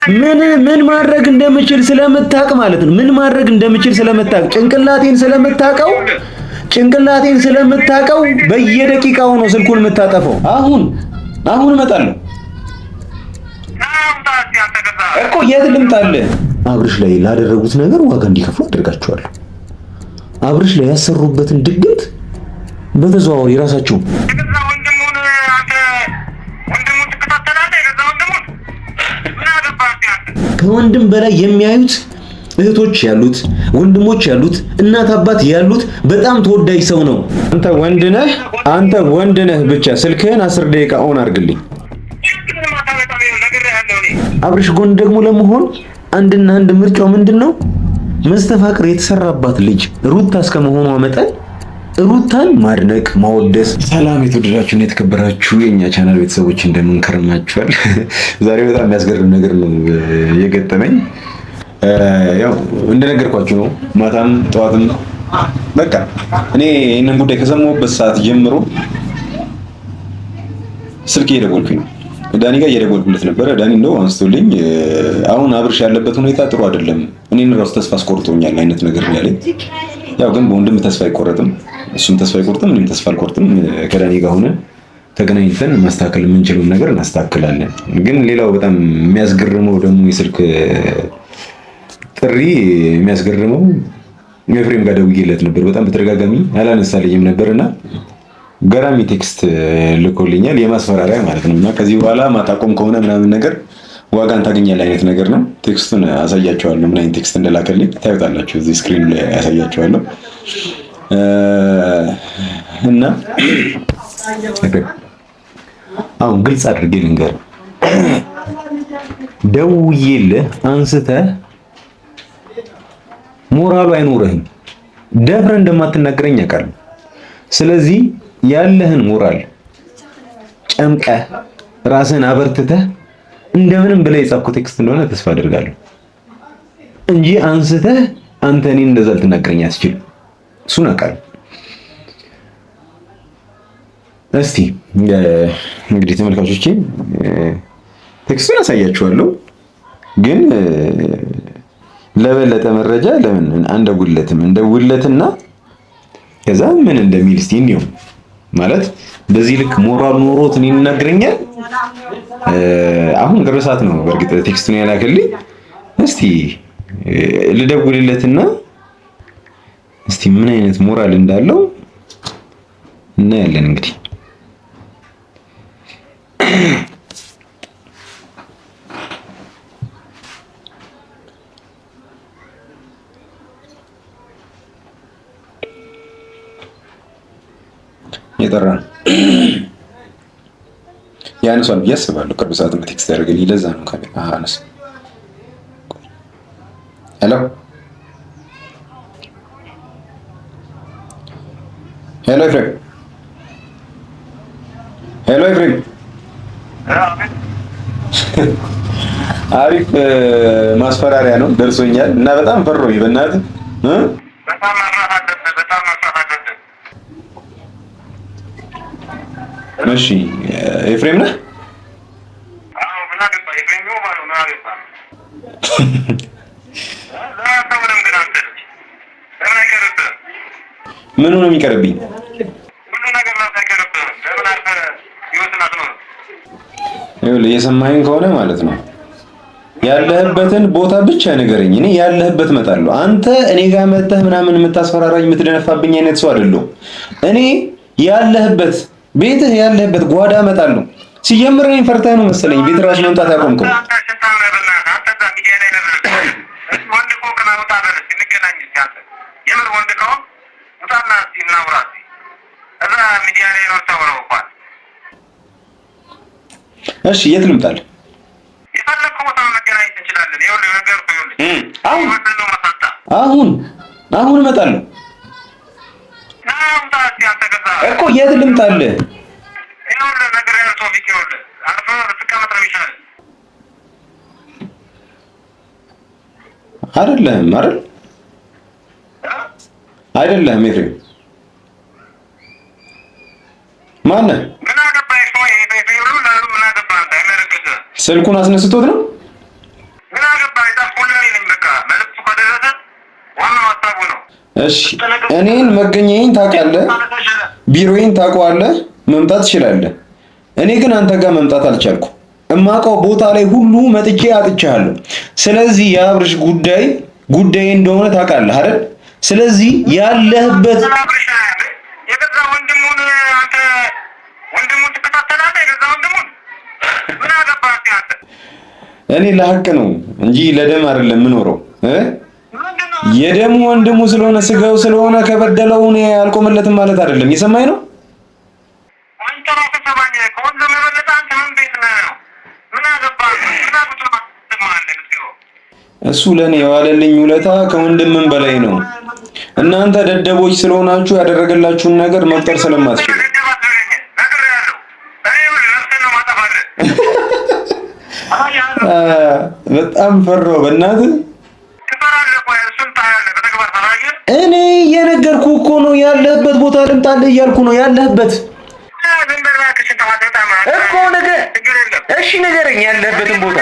ምን ማድረግ እንደምችል ስለምታቅ ማለት ነው። ምን ማድረግ እንደምችል ስለምታቅ ጭንቅላቴን ስለምታቀው በየደቂቃው ነው ስልኩን የምታጠፈው። አሁን እመጣለሁ እኮ። የት ልምጣልህ? አብርሽ ላይ ላደረጉት ነገር ዋጋ እንዲከፍሉ አድርጋቸዋለሁ። አብርሽ ላይ ያሰሩበትን ድግምት በተዘዋዋሪ ራሳቸው ከወንድም በላይ የሚያዩት እህቶች ያሉት ወንድሞች ያሉት እናት አባት ያሉት በጣም ተወዳጅ ሰው ነው። አንተ ወንድ ነህ ብቻ ስልክህን 10 ደቂቃ ኦን አድርግልኝ። አብርሽ ጎን ደግሞ ለመሆን አንድና አንድ ምርጫው ምንድነው? መስተፋቅር የተሰራባት ልጅ ሩታ እስከመሆኗ መጠን ሩታን ማድነቅ ማወደስ። ሰላም የተወደዳችሁና የተከበራችሁ የኛ ቻናል ቤተሰቦች እንደምን ከረማችኋል? ዛሬ በጣም የሚያስገርም ነገር ነው የገጠመኝ። ያው እንደነገርኳችሁ ነው፣ ማታም ጠዋትም በቃ እኔ ይሄንን ጉዳይ ከሰማሁበት ሰዓት ጀምሮ ስልክ እየደወልኩኝ ነው። ዳኒ ጋር እየደወልኩለት ነበረ። ዳኒ እንደው አንስቶልኝ አሁን አብርሽ ያለበት ሁኔታ ጥሩ አይደለም፣ እኔን ራሱ ተስፋ አስቆርጦኛል አይነት ነገር ነው ያለኝ። ያው ግን በወንድም ተስፋ አይቆረጥም፣ እሱም ተስፋ አይቆርጥም፣ እኔም ተስፋ አልቆርጥም። ከዳኒ ጋር ሆነን ተገናኝተን ማስተካከል የምንችለውን ነገር እናስተካክላለን። ግን ሌላው በጣም የሚያስገርመው ደግሞ የስልክ ጥሪ የሚያስገርመው ኤፍሬም ጋር ደውዬለት ነበር። በጣም በተደጋጋሚ አላነሳልኝም ነበርና ገራሚ ቴክስት ልኮልኛል፣ የማስፈራሪያ ማለት ነው። እና ከዚህ በኋላ ማታቆም ከሆነ ምናምን ነገር ዋጋን ታገኛለህ አይነት ነገር ነው። ቴክስቱን አሳያቸዋለሁ፣ ምን አይነት ቴክስት እንደላከልኝ ታዩታላችሁ። እዚህ ስክሪን ላይ ያሳያቸዋለሁ። እና አሁን ግልጽ አድርጌ ልንገር፣ ደውዬልህ አንስተህ ሞራሉ አይኖርህም፣ ደፍረህ እንደማትናገረኝ አውቃለሁ። ስለዚህ ያለህን ሞራል ጨምቀህ ራስህን አበርትተህ እንደምንም ብለህ የጻፍኩት ቴክስት እንደሆነ ተስፋ አደርጋለሁ እንጂ አንስተህ አንተ እኔን እንደዛ ልትናገረኝ አትችልም። እሱን አውቃለሁ። እስቲ እንግዲህ ተመልካቾቼ ቴክስቱን አሳያችኋለሁ፣ ግን ለበለጠ መረጃ ለምን እንደውለትና ከዛ ምን እንደሚል እስቲ እንየው። ማለት በዚህ ልክ ሞራል ኖሮት እኔን ይናገረኛል። አሁን ቅርብ ሰዓት ነው በእርግጥ ቴክስቱን ያላከልኝ። እስቲ ልደውልለትና እስቲ ምን አይነት ሞራል እንዳለው እናያለን። እንግዲህ የጠራ ያነሷል ብዬ አስባለሁ። ቅርብ ሰዓት ነው ቴክስት ያደርገልኝ፣ ለዛ ነው ካሜራ አነስ። ሄሎ ኤፍሬም፣ አሪፍ ማስፈራሪያ ነው ደርሶኛል እና በጣም ፈሮኝ በእናትህ እሺ ኤፍሬም ነህ? አዎ ምን አገባ ኤፍሬም ነው ማለት ነው። አገባ ምን ነው የሚቀርብኝ? ሁሉ ነገር ነው የሚቀርብህ። ለምን አልፈ ይወስና ነው? ይኸውልህ እየሰማኸኝ ከሆነ ማለት ነው ያለህበትን ቦታ ብቻ ንገረኝ። እኔ ያለህበት እመጣለሁ። አንተ እኔ ጋር መተህ ምናምን የምታስፈራራኝ የምትደነፋብኝ አይነት ሰው አይደለሁ። እኔ ያለህበት ቤትህ ያለህበት ጓዳ እመጣለሁ። ሲጀምር እኔን ፈርተህ ነው መሰለኝ ቤት ራስ መምጣት ያቆምከው። እሺ የት ልምጣልህ? አሁን እመጣለሁ እኮ። የት ልምጣልህ? አይደለም ኤፍሬም ማነህ? ስልኩን አስነስቶት ነው እሺ እኔን መገኘኝ ታውቃለህ፣ ቢሮዬን ታውቀዋለህ፣ መምጣት ትችላለህ። እኔ ግን አንተ ጋር መምጣት አልቻልኩም። እማውቀው ቦታ ላይ ሁሉ መጥቼ አጥቻለሁ። ስለዚህ የአብርሽ ጉዳይ እንደሆነ ታውቃለህ አይደል? ስለዚህ ያለህበት የገዛ ወንድሙን አንተ ወንድሙን ትከታተላለህ። የገዛ ወንድሙን ምን አገባህ አንተ? እኔ ለሐቅ ነው እንጂ ለደም አይደለም የምኖረው የደሙ ወንድሙ ስለሆነ ስጋው ስለሆነ ከበደለው እኔ አልቆመለትም ማለት አይደለም። የሰማኝ ነው። አንተ ራስህ ሰማኝ። ከወንድም የበለጠ አንተ ምን ቤት ነህ? ምን አገባህ? ምን አገባህ? እሱ ለኔ የዋለልኝ ውለታ ከወንድምም በላይ ነው። እናንተ ደደቦች ስለሆናችሁ ያደረገላችሁን ነገር መቁጠር ስለማትችሉ በጣም ፈራሁ። በእናትህ እኔ የነገርኩህ እኮ ነው። ያለህበት ቦታ ልምጣልህ እያልኩ ነው። ያለህበት እኮ ነገር እሺ፣ ንገረኝ ያለህበትን ቦታ።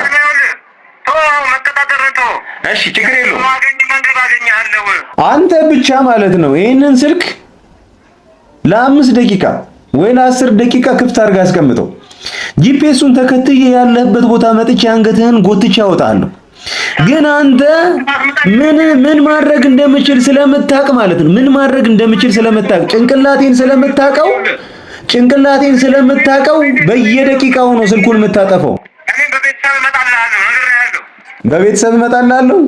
እሺ፣ ችግር የለውም። አንተ ብቻ ማለት ነው ይሄንን ስልክ ለ5 ደቂቃ ወይ ለ10 ደቂቃ ክፍት አድርጋ አስቀምጠው። ጂፒኤሱን ተከትዬ ያለህበት ቦታ መጥቼ አንገትህን ጎትቼ አወጣለሁ። ግን አንተ ምን ማድረግ እንደምችል ስለምታውቅ ማለት ነው። ምን ማድረግ እንደምችል ስለምታውቅ ጭንቅላቴን ስለምታውቀው በየደቂቃው ነው ስልኩን የምታጠፈው። በቤተሰብ እመጣልሃለሁ።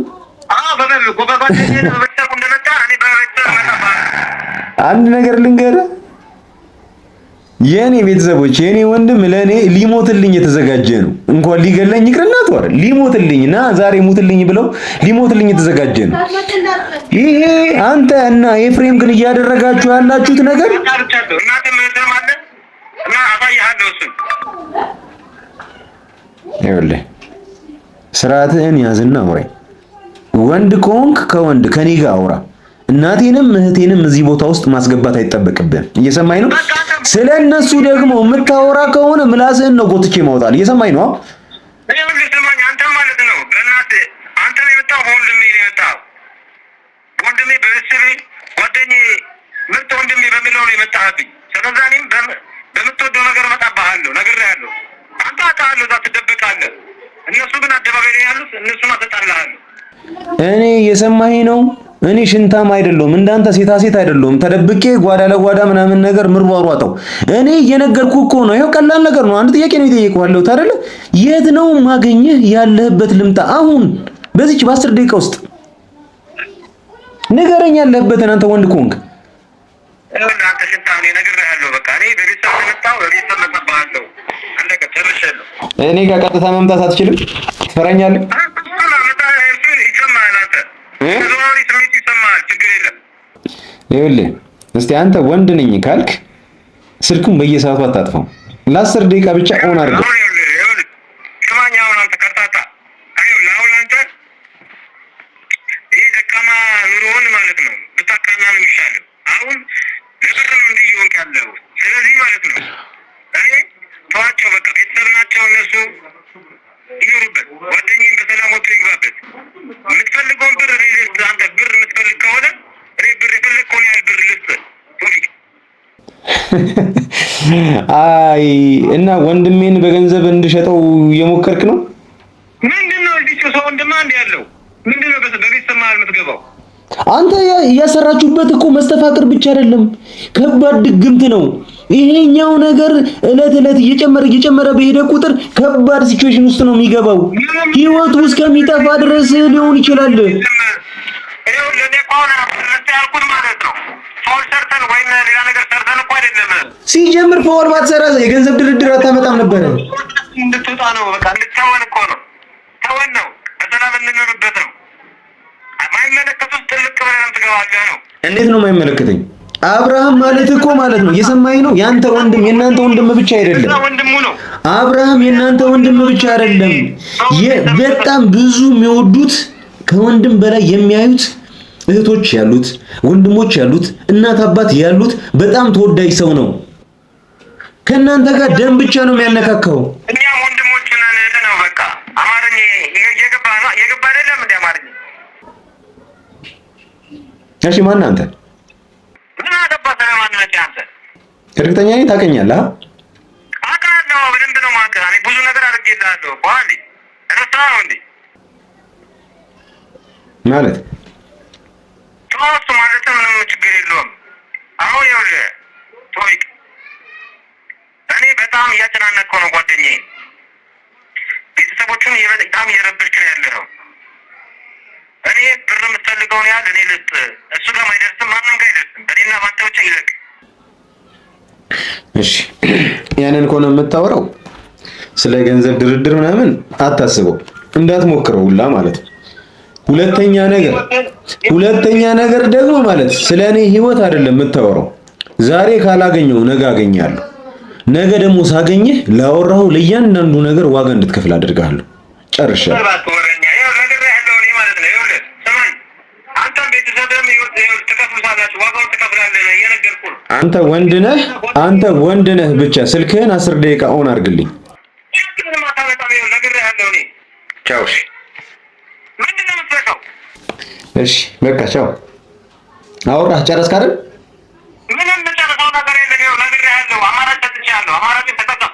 አንድ ነገር ልንገርህ፣ የኔ ቤተሰቦች የኔ ወንድም ለኔ ሊሞትልኝ የተዘጋጀ ነው። እንኳን ሊገለኝ ይቅርና ተወረ ሊሞትልኝና ዛሬ ሙትልኝ ብለው ሊሞትልኝ የተዘጋጀ ነው። ይሄ አንተ እና ኤፍሬም ግን እያደረጋችሁ ያላችሁት ነገር ይኸውልህ፣ ስርዓትህን ያዝና አውራኝ። ወንድ ከሆንክ ከወንድ ከኔ ጋር አውራ። እናቴንም እህቴንም እዚህ ቦታ ውስጥ ማስገባት አይጠበቅብህም። እየሰማኝ ነው? ስለ እነሱ ደግሞ የምታወራ ከሆነ ምላስህን ነው ጎትቼ ማውጣል። እየሰማኝ ነው? እኔ እየሰማኝ ነው? እኔ ሽንታም አይደለሁም፣ እንዳንተ ሴታ ሴት አይደለሁም። ተደብቄ ጓዳ ለጓዳ ምናምን ነገር ምሯሯጠው እኔ እየነገርኩ እኮ ነው። ይሄው ቀላል ነገር ነው። አንድ ጥያቄ ነው የጠየቀዋለሁ አይደል? የት ነው ማገኘህ? ያለህበት ልምጣ አሁን በዚች በ10 ደቂቃ ውስጥ ንገረኝ ያለህበትን። አንተ ወንድ ኮንክ እኔ ጋር ቀጥታ መምጣት አትችልም? ትፈራኛለህ? ይኸውልህ እስቲ አንተ ወንድ ነኝ ካልክ ስልኩን በየሰዓቱ አታጥፋው። ለ10 ደቂቃ ብቻ ኦን አድርገው። አይ እና ወንድሜን በገንዘብ እንድሸጠው እየሞከርክ ነው? ምንድነው እዚህ ሰው ወንድማ እንደ ያለው ምንድነው? በቤተሰብ መሀል የምትገባው አንተ እያሰራችሁበት እኮ መስተፋቅር ብቻ አይደለም፣ ከባድ ድግምት ነው ይሄኛው ነገር። እለት እየጨመረ በሄደ ቁጥር ከባድ ሲቹዌሽን ውስጥ ነው የሚገባው። ህይወቱ እስከሚጠፋ ድረስ ሊሆን ይችላል። ሲጀምር ፎል ባትሰራ የገንዘብ ድርድር አታመጣም ነበር። እንድትወጣ ነው በቃ እንድትተወን እኮ ነው። ተወን ነው በሰላም እንኖርበት ነው። ማይመለከቱት ትልቅ ብለን ትገባለህ ነው። እንዴት ነው የማይመለከተኝ? አብርሃም ማለት እኮ ማለት ነው የሰማኝ ነው። ያንተ ወንድም የናንተ ወንድም ብቻ አይደለም። አብርሃም የናንተ ወንድም ብቻ አይደለም። በጣም ብዙ የሚወዱት ከወንድም በላይ የሚያዩት እህቶች ያሉት ወንድሞች ያሉት እናት አባት ያሉት በጣም ተወዳጅ ሰው ነው። ከእናንተ ጋር ደም ብቻ ነው የሚያነካካው። እኛ ወንድሞች ነን ነው በቃ። አማርኛ የገባ አይደለም እንደ አማርኛ እሺ ማን አንተ? ምን አገባህ ስለማን ነህ አንተ? እርግጠኛ ነኝ ታውቀኛለህ? አውቃለሁ። በደንብ ነው የማውቅህ። እኔ ብዙ ነገር አድርጌልሃለሁ። ቋንዴ ረሳኸው እንዴ? ማለት ተወው ማለት ምንም ችግር የለውም። አሁን ይኸውልህ ቶይቅ እኔ በጣም እያጨናነቅከው ነው ጓደኛዬ። ቤተሰቦቹን በጣም እየረበሽክ ነው ያለኸው። እኔ ብር የምትፈልገውን ያህል እኔ ልስጥ፣ እሱ ጋር አይደርስም፣ ማንም ጋር አይደርስም። እኔና ባንተ ብቻ ይለቅ። እሺ ያንን ከሆነ የምታወራው ስለ ገንዘብ ድርድር ምናምን አታስበው፣ እንዳትሞክረው ሁላ ማለት ነው። ሁለተኛ ነገር ደግሞ ማለት ስለ እኔ ህይወት አይደለም የምታወራው። ዛሬ ካላገኘው ነገ አገኛለሁ። ነገ ደግሞ ሳገኝህ ላወራው ለእያንዳንዱ ነገር ዋጋ እንድትከፍል አድርጋለሁ። ጨርሻለሁ። አንተ ወንድ ነህ ብቻ ስልክህን 10 ደቂቃ ኦን አድርግልኝ። ቻው። እሺ በቃ ቻው። አወራህ ጨረስክ አይደል? ምንም ጨረሰው ነገር የለም። ይኸው ነግሬሃለሁ። አማራጭ ሰጥቻለሁ። አማራጭን ተጠቀም።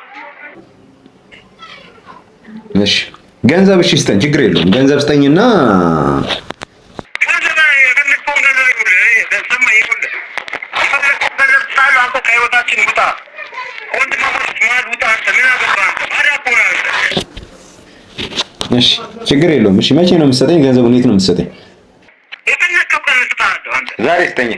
እሺ ገንዘብ እሺ ስጠኝ፣ ችግር የለውም። ገንዘብ ስጠኝና እሺ ችግር የለውም። እሺ መቼ ነው የምትሰጠኝ ገንዘቡን? የት ነው የምትሰጠኝ? ዛሬ ስጠኝ።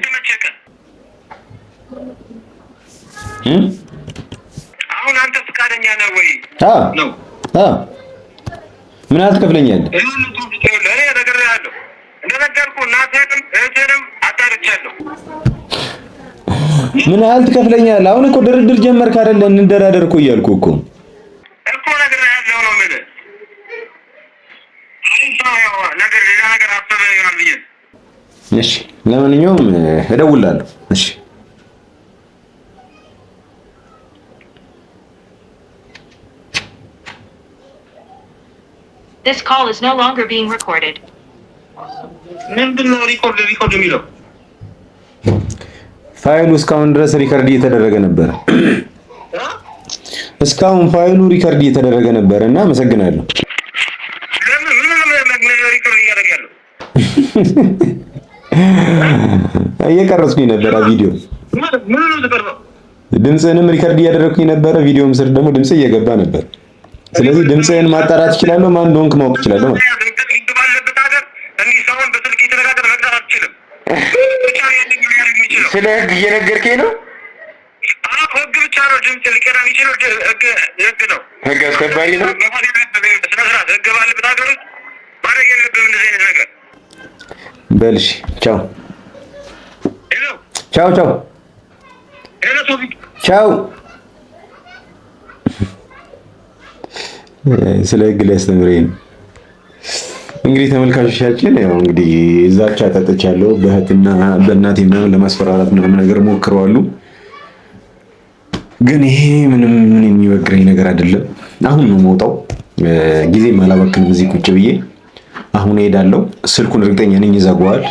አሁን አንተ ፈቃደኛ ነህ ወይ? ምን ያህል ትከፍለኛለህ? እኔ ነግሬሃለሁ። እንደነገርኩህ እናትህንም እህትህንም አጣርቻለሁ። ምን ያህል ትከፍለኛለህ? አሁን እኮ ድርድር ጀመርክ አይደለ? እንደራደር እኮ እያልኩህ እኮ ነግሬሃለሁ ነው የምልህ። ሌላ ነገር አሰበህ ይሆናል ብዬ። እሺ ለማንኛውም እደውልልሃለሁ። እሺ This call is no longer being recorded. ምንድነው ሪኮርድ የሚለው? ፋይሉ እስካሁን ድረስ ሪከርድ እየተደረገ ነበር። እስካሁን ፋይሉ ሪከርድ እየተደረገ ነበር እና አመሰግናለሁ። እየቀረጽኩኝ ነበር ቪዲዮ። ድምፅህንም ሪከርድ እያደረግኩኝ ነበረ። ቪዲዮም ስር ደግሞ ድምጽ እየገባ ነበር። ስለዚህ ድምፅህን ማጣራት እችላለሁ፣ ማን እንደሆንክ ማወቅ እችላለሁ። ስለ ህግ እየነገርከኝ ነው? ህግ ብቻ ነው ድምፅ ሊቀዳ የሚችለው። ህግ ነው፣ ህግ አስከባሪ ነው። ህግ ባለበት ሀገር ውስጥ ማድረግ የለብህም እንደዚህ አይነት ነገር። በልሽ ቻው ቻው ቻው ቻው። ስለ ህግ ሊያስተምረኝ ነው። እንግዲህ ተመልካቾቻችን ያው እንግዲህ እዛቻ ተጠቻለሁ። በእህትና በእናቴ ምናምን ለማስፈራራት ምናምን ነገር ሞክረዋሉ። ግን ይሄ ምንም የሚወግረኝ ነገር አይደለም። አሁን ነው የምወጣው። ጊዜ አላባክንም። እዚህ ቁጭ ብዬ አሁን እሄዳለሁ። ስልኩን እርግጠኛ ነኝ ይዘጋዋል።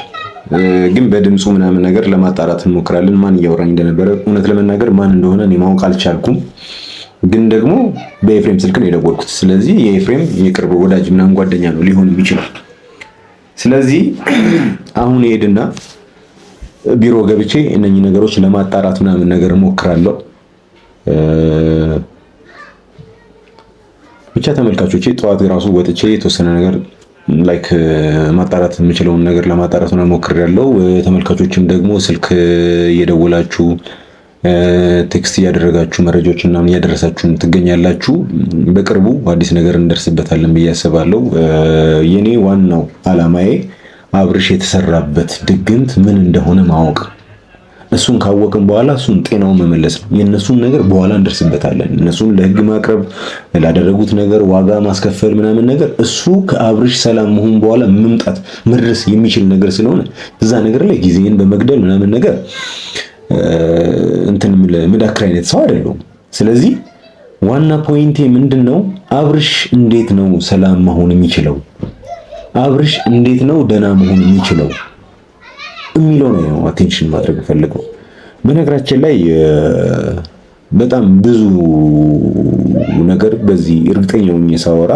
ግን በድምፁ ምናምን ነገር ለማጣራት እንሞክራለን። ማን እያወራኝ እንደነበረ እውነት ለመናገር ማን እንደሆነ እኔ ማወቅ አልቻልኩም። ግን ደግሞ በኤፍሬም ስልክ ነው የደወልኩት። ስለዚህ የኤፍሬም የቅርብ ወዳጅ ምናምን ጓደኛ ነው ሊሆን የሚችለው። ስለዚህ አሁን ሄድና ቢሮ ገብቼ እነኚህ ነገሮች ለማጣራት ምናምን ነገር እሞክራለሁ። ብቻ ተመልካቾቼ ጠዋት ራሱ ወጥቼ የተወሰነ ነገር ላይክ ማጣራት የምችለውን ነገር ለማጣራት ነው ሞክሬያለሁ። ተመልካቾችም ደግሞ ስልክ እየደወላችሁ ቴክስት እያደረጋችሁ መረጃዎችና ምን እያደረሳችሁን ትገኛላችሁ። በቅርቡ አዲስ ነገር እንደርስበታለን ብዬ አስባለሁ። የኔ ዋናው አላማዬ አብርሽ የተሰራበት ድግምት ምን እንደሆነ ማወቅ፣ እሱን ካወቅን በኋላ እሱን ጤናውን መመለስ ነው። የነሱን ነገር በኋላ እንደርስበታለን። እነሱን ለህግ ማቅረብ፣ ላደረጉት ነገር ዋጋ ማስከፈል ምናምን ነገር እሱ ከአብርሽ ሰላም መሆን በኋላ መምጣት መድረስ የሚችል ነገር ስለሆነ እዛ ነገር ላይ ጊዜን በመግደል ምናምን ነገር እንትን ምዳክር አይነት ሰው አይደለሁም። ስለዚህ ዋና ፖይንቴ ምንድነው? አብርሽ እንዴት ነው ሰላም መሆን የሚችለው? አብርሽ እንዴት ነው ደና መሆን የሚችለው? የሚለው ነው አቴንሽን ማድረግ ፈልገው። በነገራችን ላይ በጣም ብዙ ነገር በዚህ እርግጠኛ ሆኜ ሳወራ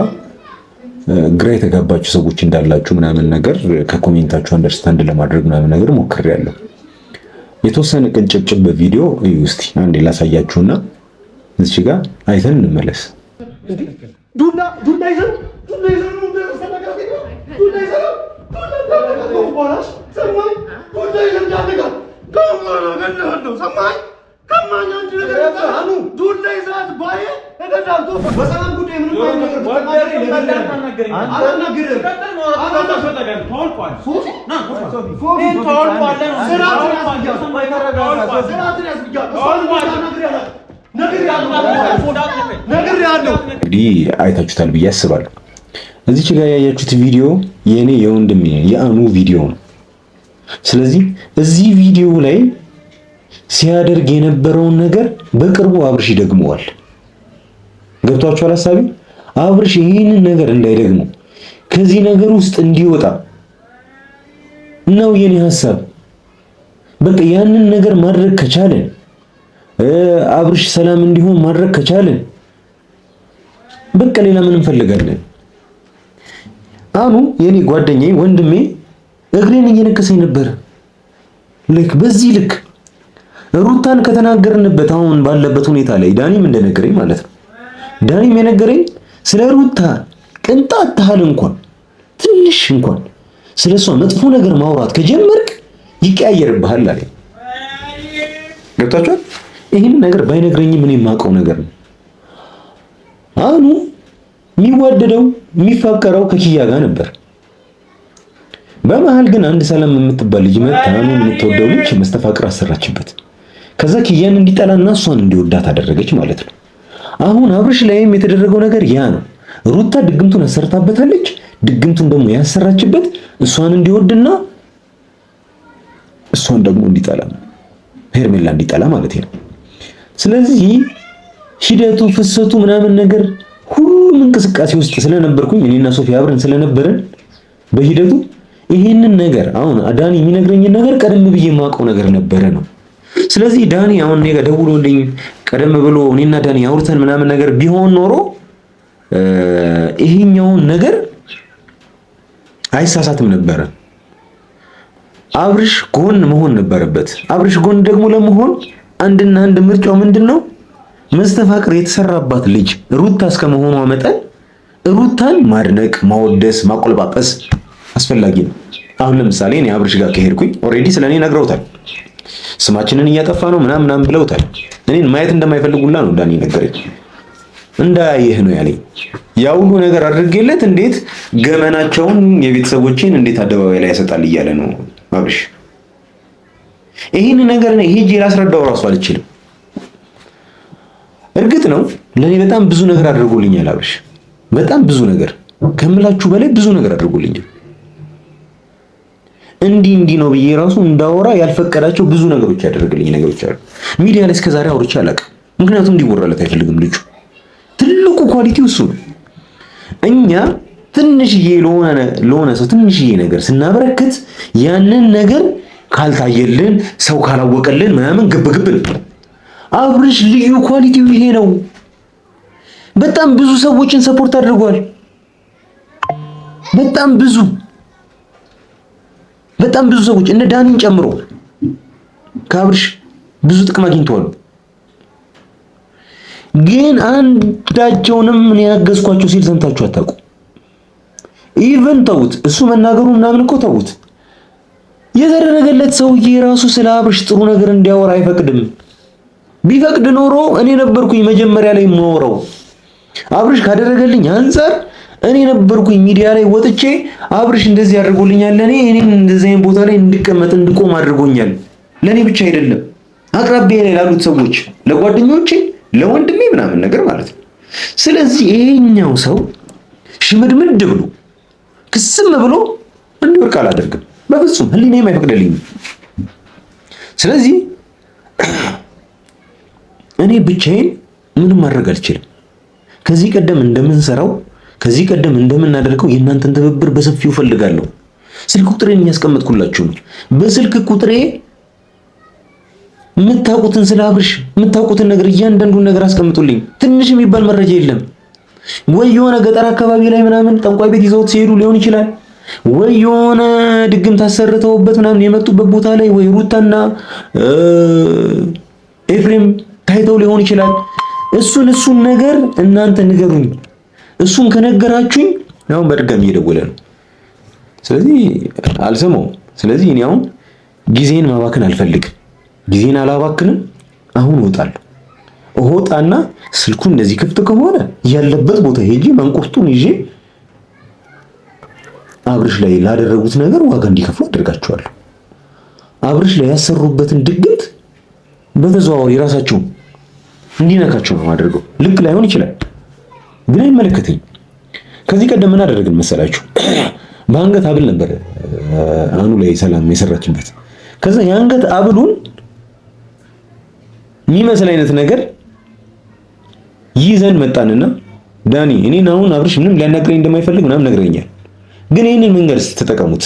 ግራ የተጋባችሁ ሰዎች እንዳላችሁ ምናምን ነገር ከኮሜንታችሁ አንደርስታንድ ለማድረግ ምናምን ነገር ሞክሬያለሁ። የተወሰነ ቅንጭብጭብ በቪዲዮ እዩ እስቲ አንዴ ላሳያችሁና እዚህ ጋር አይተን እንመለስ። ዱላ ይዘን እንግዲህ አይታችሁታል ብዬ አስባለሁ። እዚች ጋር ያያችሁት ቪዲዮ የኔ የወንድሜ የአኑ ቪዲዮ ነው። ስለዚህ እዚህ ቪዲዮ ላይ ሲያደርግ የነበረውን ነገር በቅርቡ አብርሽ ይደግመዋል። ገብቷችኋል ሐሳቤ? አብርሽ ይህንን ነገር እንዳይደግመው ከዚህ ነገር ውስጥ እንዲወጣ ነው የኔ ሐሳብ። በቃ ያንን ነገር ማድረግ ከቻለን አብርሽ ሰላም እንዲሆን ማድረግ ከቻለን በቃ ሌላ ምን እንፈልጋለን? አኑ የኔ ጓደኛዬ ወንድሜ እግሬን እየነከሰኝ ነበር። በዚህ ልክ ሩታን ከተናገርንበት አሁን ባለበት ሁኔታ ላይ ዳኒም እንደነገረኝ ማለት ነው። ዳኒም የነገረኝ ስለ ሩታ ቅንጣት ታህል እንኳን ትንሽ እንኳን ስለሷ መጥፎ ነገር ማውራት ከጀመርክ ይቀያየርብሃል አለኝ። ገብታችኋል? ይህን ነገር ባይነግረኝ ምን የማውቀው ነገር ነው። አኑ የሚዋደደው የሚፋቀረው ከኪያ ጋር ነበር። በመሃል ግን አንድ ሰላም የምትባል ልጅ መጣ። አኑ የምትወደው ልጅ መስተፋቅር አሰራችበት። ከዛ ኪያን እንዲጠላና እሷን እንዲወዳት አደረገች ማለት ነው። አሁን አብርሽ ላይም የተደረገው ነገር ያ ነው። ሩታ ድግምቱን አሰርታበታለች። ድግምቱን ደግሞ ያሰራችበት እሷን እንዲወድና እሷን ደግሞ እንዲጠላ ሄርሜላ እንዲጠላ ማለት ነው። ስለዚህ ሂደቱ ፍሰቱ ምናምን ነገር ሁሉም እንቅስቃሴ ውስጥ ስለነበርኩኝ እኔና ሶፊ አብረን ስለነበረን በሂደቱ ይሄንን ነገር አሁን ዳኒ የሚነግረኝን ነገር ቀደም ብዬ የማውቀው ነገር ነበረ ነው። ስለዚህ ዳኒ አሁን እኔ ጋር ደውሎልኝ ቀደም ብሎ እኔና ዳኒ አውርተን ምናምን ነገር ቢሆን ኖሮ ይሄኛውን ነገር አይሳሳትም ነበረ። አብርሽ ጎን መሆን ነበረበት። አብርሽ ጎን ደግሞ ለመሆን አንድና አንድ ምርጫው ምንድነው? መስተፋቅር የተሰራባት ልጅ ሩታ እስከመሆኗ መጠን ሩታን ማድነቅ፣ ማወደስ፣ ማቆልጳጰስ አስፈላጊ ነው። አሁን ለምሳሌ እኔ አብርሽ ጋር ከሄድኩኝ ኦሬዲ ስለኔ ነግረውታል። ስማችንን እያጠፋ ነው ምናምን ብለውታል። እኔን ማየት እንደማይፈልጉላ ነው ዳኒ ነገረኝ። እንዳያየህ ነው ያለኝ። ያ ሁሉ ነገር አድርጌለት እንዴት ገመናቸውን የቤተሰቦችን እንዴት አደባባይ ላይ ያሰጣል እያለ ነው አብርሽ። ይሄን ነገር ነው ሄጄ ላስረዳው ራሱ አልችልም። እርግጥ ነው ለኔ በጣም ብዙ ነገር አድርጎልኛል አብርሽ። በጣም ብዙ ነገር ከምላችሁ በላይ ብዙ ነገር አድርጎልኛል። እንዲህ ነው ብዬ ራሱ እንዳወራ ያልፈቀዳቸው ብዙ ነገሮች ያደረገልኝ ነገሮች አሉ። ሚዲያ ላይ እስከዛሬ አውርቼ አላውቅም። ምክንያቱም እንዲወራለት አይፈልግም ልጁ። ትልቁ ኳሊቲው እሱ ነው። እኛ ትንሽዬ ለሆነ ሰው ትንሽዬ ነገር ስናበረክት ያንን ነገር ካልታየልን ሰው ካላወቀልን ምናምን ግብግብ ነው። አብርሽ ልዩ ኳሊቲው ይሄ ነው። በጣም ብዙ ሰዎችን ሰፖርት አድርጓል። በጣም ብዙ ሰዎች እነ ዳኒን ጨምሮ ከአብርሽ ብዙ ጥቅም አግኝተዋል። ግን አንዳቸውንም ምን ያገዝኳቸው ሲል ሰምታችሁ አታውቁ። ኢቭን ተውት፣ እሱ መናገሩ ምናምን እኮ ተውት። የተደረገለት ሰውዬ ራሱ ስለ አብርሽ ጥሩ ነገር እንዲያወራ አይፈቅድም። ቢፈቅድ ኖሮ እኔ ነበርኩኝ መጀመሪያ ላይ የማወራው። አብርሽ ካደረገልኝ አንፃር እኔ ነበርኩኝ ሚዲያ ላይ ወጥቼ አብርሽ እንደዚህ አድርጎልኛል፣ እኔን እንደዚህ አይነት ቦታ ላይ እንድቀመጥ እንድቆም አድርጎኛል። ለኔ ብቻ አይደለም አቅራቢያ ላይ ላሉት ሰዎች፣ ለጓደኞቼ፣ ለወንድሜ ምናምን ነገር ማለት ነው። ስለዚህ ይሄኛው ሰው ሽምድምድ ብሎ ክስም ብሎ እንዲወርቅ አላደርግም በፍጹም፣ ህሊናዬም አይፈቅድልኝም። ስለዚህ እኔ ብቻዬን ምንም ማድረግ አልችልም። ከዚህ ቀደም እንደምናደርገው የእናንተን ትብብር በሰፊው ፈልጋለሁ። ስልክ ቁጥሬን እያስቀመጥኩላችሁ ነው። በስልክ ቁጥሬ የምታውቁትን ስለ አብርሽ የምታውቁትን ነገር እያንዳንዱን ነገር አስቀምጡልኝ። ትንሽ የሚባል መረጃ የለም። ወይ የሆነ ገጠር አካባቢ ላይ ምናምን ጠንቋይ ቤት ይዘውት ሲሄዱ ሊሆን ይችላል፣ ወይ የሆነ ድግም ታሰርተውበት ምናምን የመጡበት ቦታ ላይ ወይ ሩታና ኤፍሬም ታይተው ሊሆን ይችላል። እሱን ነገር እናንተ ንገሩኝ። እሱን ከነገራችሁኝ አሁን በድጋሚ እየደወለ ነው። ስለዚህ አልሰማውም። ስለዚህ እኔ አሁን ጊዜን ማባከን አልፈልግም። ጊዜን አላባክንም። አሁን እወጣና ስልኩ እንደዚህ ክፍት ከሆነ ያለበት ቦታ ሄጄ መንቁርቱን ይዤ አብርሽ ላይ ላደረጉት ነገር ዋጋ እንዲከፍሉ አድርጋቸዋለሁ። አብርሽ ላይ ያሰሩበትን ድግምት በተዘዋዋሪ ራሳቸው እንዲነካቸው ነው ማድረገው። ልክ ላይሆን ይችላል ግን አይመለከተኝም። ከዚህ ቀደም ምን አደረግን መሰላችሁ? በአንገት ሀብል ነበር አኑ ላይ ሰላም የሰራችበት። ከዛ የአንገት ሀብሉን የሚመስል አይነት ነገር ይዘን መጣንና ዳኒ እኔን አሁን አብርሽ ምንም ሊያናግረኝ እንደማይፈልግ ምናምን ነግረኛል፣ ግን ይሄንን መንገድ ተጠቀሙት።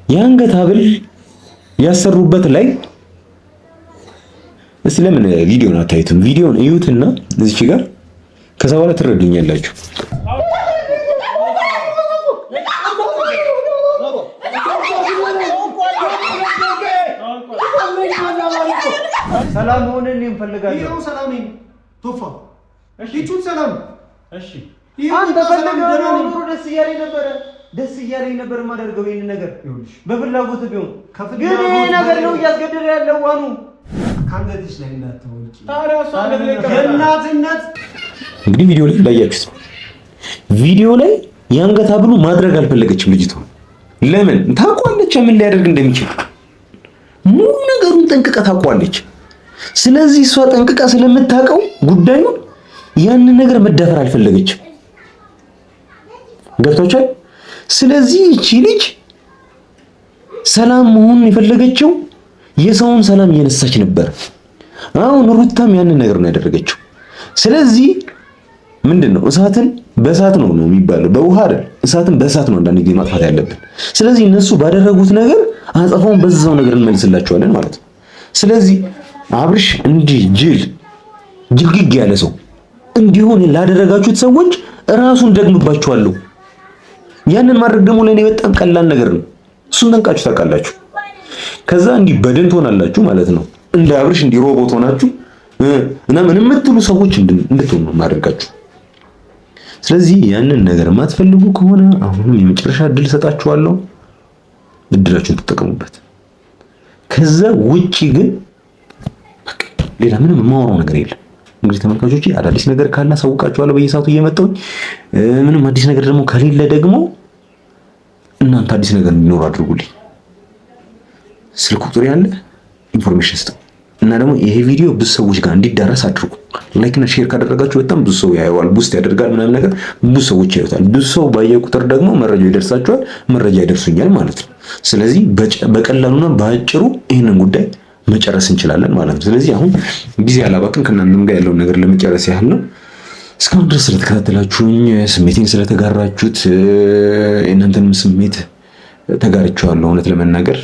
የአንገት ሀብል ያሰሩበት ላይ እስቲ ለምን ቪዲዮን አታዩትም? ቪዲዮን እዩትና እዚች ጋር ከዛ በኋላ ትረዱኛላችሁ። ሰላም ሆነን እንፈልጋለን። ይሄው ሰላም ነኝ ቶፋ። እሺ ይቹት ሰላም። እሺ አንተ ፈልገህ ነው። ደስ እያለኝ ነበር የማደርገው ይሄን ነገር በፍላጎት ቢሆን ግን ይሄ ነገር ነው እያስገደደ ያለው ዋኑ ካንገትሽ ላይ እንዳትወጪ። ታዲያ እሷ እናትነት እንግዲህ ቪዲዮ ላይ እንዳያችሁት ቪዲዮ ላይ የአንገት ሀብሉ ማድረግ አልፈለገችም ልጅቷ። ለምን ታውቋለች ምን ሊያደርግ እንደሚችል ሙሉ ነገሩን ጠንቅቃ ታውቋለች። ስለዚህ እሷ ጠንቅቃ ስለምታውቀው ጉዳዩን ያንን ነገር መዳፈር አልፈለገችም። ገብቷችኋል? ስለዚህ እቺ ልጅ ሰላም መሆን የፈለገችው የሰውን ሰላም እየነሳች ነበር። አሁን ሩታም ያንን ነገር ነው ያደረገችው። ስለዚህ ምንድነው እሳትን በእሳት ነው የሚባለው፣ በውሃ አይደል። እሳትን በእሳት ነው አንዳንድ ጊዜ ማጥፋት ያለብን። ስለዚህ እነሱ ባደረጉት ነገር አጸፋውን በዛው ነገር እንመልስላቸዋለን ማለት ነው። ስለዚህ አብርሽ እንዲህ ጅልግግ ያለ ሰው እንዲሆን ላደረጋችሁት ሰዎች ራሱን ደግምባችኋለሁ። ያንን ማድረግ ደግሞ ለኔ በጣም ቀላል ነገር ነው። እሱን ጠንቃችሁ ታውቃላችሁ። ከዛ እንዲህ በደን ትሆናላችሁ ማለት ነው። እንደ አብርሽ እንዲህ ሮቦት ሆናችሁ እና ምን የምትሉ ሰዎች እንድትሆኑ ነው ማድረጋችሁ። ስለዚህ ያንን ነገር የማትፈልጉ ከሆነ አሁንም የመጨረሻ እድል ሰጣችኋለሁ። እድላችሁን ተጠቀሙበት። ከዛ ውጪ ግን ሌላ ምንም የማወራው ነገር የለም። እንግዲህ ተመልካቾቼ አዳዲስ ነገር ካለ አሳውቃችኋለሁ በየሰዓቱ እየመጣሁኝ። ምንም አዲስ ነገር ደግሞ ከሌለ ደግሞ እናንተ አዲስ ነገር እንዲኖር አድርጉልኝ። ስልክ ቁጥር ያለ ኢንፎርሜሽን ስጡ እና ደግሞ ይሄ ቪዲዮ ብዙ ሰዎች ጋር እንዲዳረስ አድርጉ። ላይክ እና ሼር ካደረጋችሁ በጣም ብዙ ሰው ያየዋል፣ ቡስት ያደርጋል ምናምን ነገር ብዙ ሰዎች ያዩታል። ብዙ ሰው ባየ ቁጥር ደግሞ መረጃው ይደርሳችኋል፣ መረጃ ይደርሱኛል ማለት ነው። ስለዚህ በቀላሉና በአጭሩ ይህንን ጉዳይ መጨረስ እንችላለን ማለት ነው። ስለዚህ አሁን ጊዜ አላባክን ከእናንተም ጋር ያለውን ነገር ለመጨረስ ያህል ነው። እስካሁን ድረስ ስለተከታተላችሁኝ፣ ስሜቴን ስለተጋራችሁት፣ የእናንተንም ስሜት ተጋርቻለሁ። እውነት ለመናገር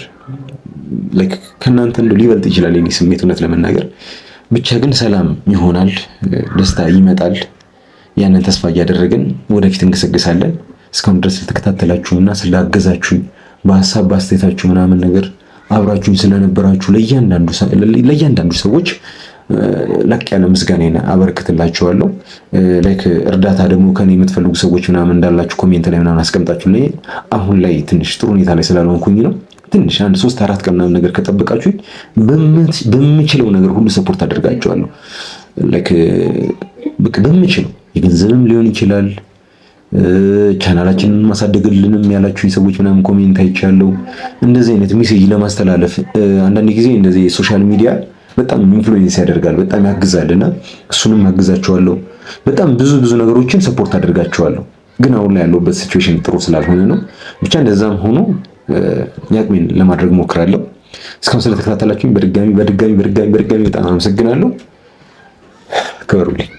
ላይክ ከእናንተ እንደው ሊበልጥ ይችላል የኔ ስሜት እውነት ለመናገር ብቻ ግን ሰላም ይሆናል፣ ደስታ ይመጣል። ያንን ተስፋ እያደረግን ወደፊት እንገሰግሳለን። እስካሁን ድረስ ስለተከታተላችሁና ስላገዛችሁኝ በሐሳብ በአስተያየታችሁ ምናምን ነገር አብራችሁኝ ስለነበራችሁ ለእያንዳንዱ ሰዎች ላቅ ያለ ምስጋናዬን አበረክትላችኋለሁ። ላይክ እርዳታ ደግሞ ከኔ የምትፈልጉ ሰዎች ምናምን እንዳላችሁ ኮሜንት ላይ ምናምን አስቀምጣችሁልኝ። አሁን ላይ ትንሽ ጥሩ ሁኔታ ላይ ስላልሆንኩኝ ነው ትንሽ 1-3-4 ቀን ምናምን ነገር ከጠበቃችሁኝ በምችለው ነገር ሁሉ ሰፖርት አደርጋችኋለሁ። ላይክ በምችለው የገንዘብም ሊሆን ይችላል ቻናላችንን ማሳደግልንም ያላችሁኝ ሰዎች ምናምን ኮሜንት አይቻለሁ። እንደዚህ አይነት ሜሴጅ ለማስተላለፍ አንዳንድ ጊዜ እንደዚህ ሶሻል ሚዲያ በጣም ኢንፍሉዌንስ ያደርጋል፣ በጣም ያግዛልና እሱንም አግዛችኋለሁ። በጣም ብዙ ነገሮችን ሰፖርት አደርጋችኋለሁ። ግን አሁን ላይ ያለውበት ሲቹዌሽን ጥሩ ስላልሆነ ነው። ብቻ እንደዛም ሆኖ ያቅሜን ለማድረግ ሞክራለሁ። እስካሁን ስለተከታተላችሁኝ በድጋሚ በጣም አመሰግናለሁ። ክበሩልኝ።